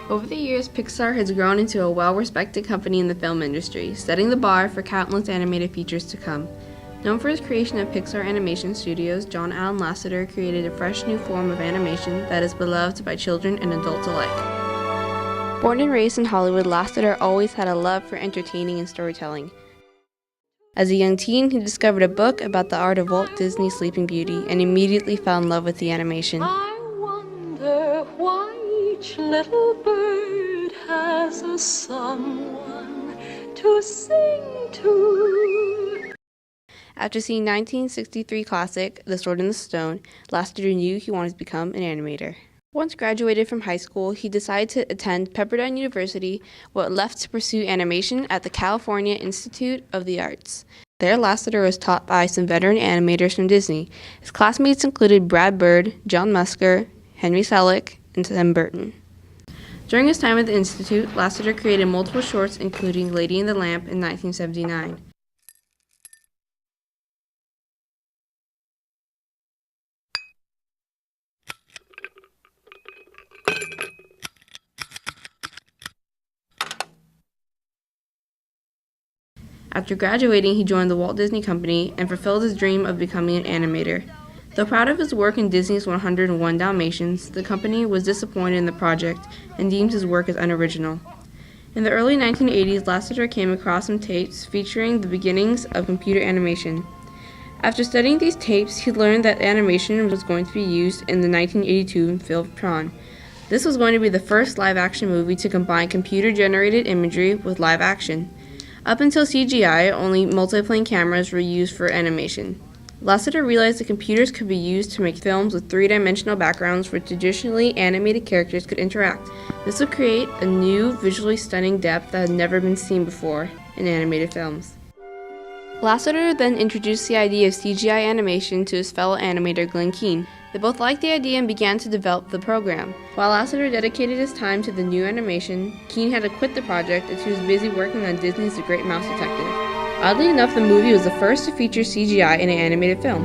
Over the years, Pixar has grown into a well-respected company in the film industry, setting the bar for countless animated features to come. Known for his creation of Pixar Animation Studios, John Allen Lasseter created a fresh new form of animation that is beloved by children and adults alike. Born and raised in Hollywood, Lasseter always had a love for entertaining and storytelling. As a young teen, he discovered a book about the art of Walt Disney's Sleeping Beauty and immediately fell in love with the animation. I wonder why each little bird has a someone to sing to. After seeing 1963 classic The Sword in the Stone, Lasseter knew he wanted to become an animator. Once graduated from high school, he decided to attend Pepperdine University, but left to pursue animation at the California Institute of the Arts. There, Lasseter was taught by some veteran animators from Disney. His classmates included Brad Bird, John Musker, Henry Selick, and Tim Burton. During his time at the Institute, Lasseter created multiple shorts, including Lady and the Lamp in 1979. After graduating, he joined the Walt Disney Company and fulfilled his dream of becoming an animator. Though proud of his work in Disney's 101 Dalmatians, the company was disappointed in the project and deemed his work as unoriginal. In the early 1980s, Lasseter came across some tapes featuring the beginnings of computer animation. After studying these tapes, he learned that animation was going to be used in the 1982 film Tron. This was going to be the first live-action movie to combine computer-generated imagery with live action. Up until CGI, only multiplane cameras were used for animation. Lasseter realized that computers could be used to make films with three-dimensional backgrounds where traditionally animated characters could interact. This would create a new, visually stunning depth that had never been seen before in animated films. Lasseter then introduced the idea of CGI animation to his fellow animator Glenn Keane. They both liked the idea and began to develop the program. While Lasseter dedicated his time to the new animation, Keane had to quit the project as he was busy working on Disney's The Great Mouse Detective. Oddly enough, the movie was the first to feature CGI in an animated film.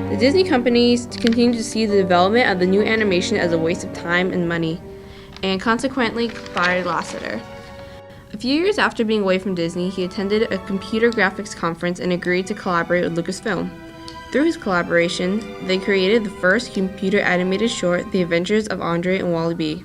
The Disney companies continued to see the development of the new animation as a waste of time and money, and consequently fired Lasseter. A few years after being away from Disney, he attended a computer graphics conference and agreed to collaborate with Lucasfilm. Through his collaboration, they created the first computer animated short, The Adventures of Andre and Wally B.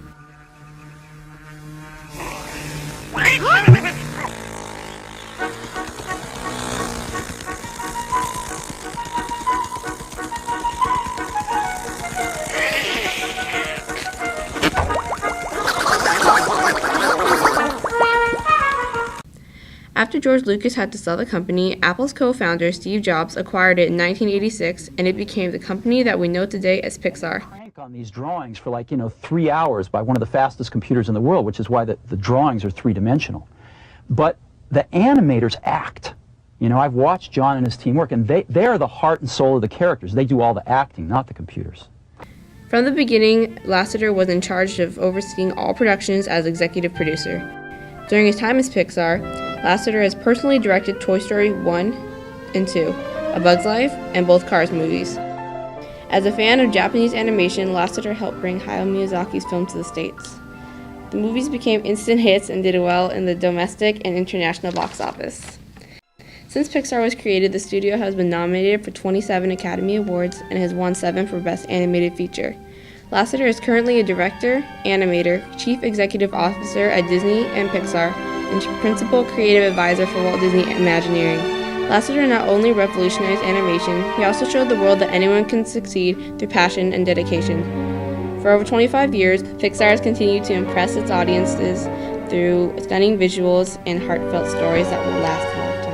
After George Lucas had to sell the company, Apple's co-founder Steve Jobs acquired it in 1986, and it became the company that we know today as Pixar. Crank on these drawings for 3 hours by one of the fastest computers in the world, which is why the drawings are three-dimensional. But the animators act. I've watched John and his team work, and they are the heart and soul of the characters. They do all the acting, not the computers. From the beginning, Lasseter was in charge of overseeing all productions as executive producer. During his time as Pixar, Lasseter has personally directed Toy Story 1 and 2, A Bug's Life, and both Cars movies. As a fan of Japanese animation, Lasseter helped bring Hayao Miyazaki's film to the States. The movies became instant hits and did well in the domestic and international box office. Since Pixar was created, the studio has been nominated for 27 Academy Awards and has won 7 for Best Animated Feature. Lasseter is currently a director, animator, chief executive officer at Disney and Pixar, and principal creative advisor for Walt Disney Imagineering. Lasseter not only revolutionized animation, he also showed the world that anyone can succeed through passion and dedication. For over 25 years, Pixar has continued to impress its audiences through stunning visuals and heartfelt stories that will last a lifetime.